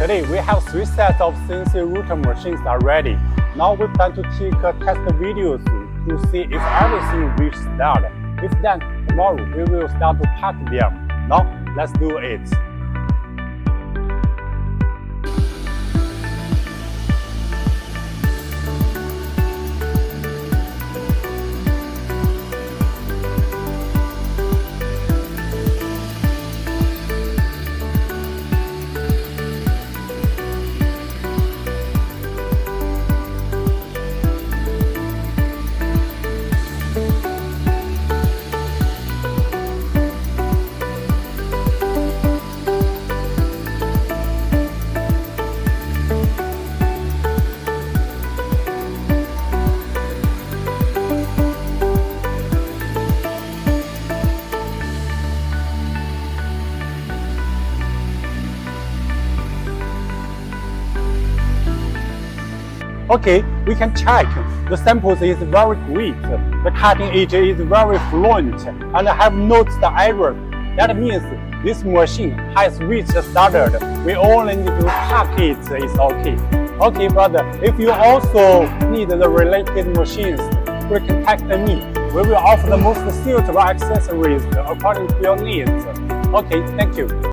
Today we have 3 sets of CNC Router machines already. Now we plan to take test videos to see if everything will start. If then, tomorrow we will start to pack them. Now let's do it. Okay, we can check. The samples is very great. The cutting edge is very fluent and have noticed the error. That means this machine has reached the standard. We only need to pack it. It's okay. Okay, brother, if you also need the related machines, please contact me. We will offer the most suitable accessories according to your needs. Okay, thank you.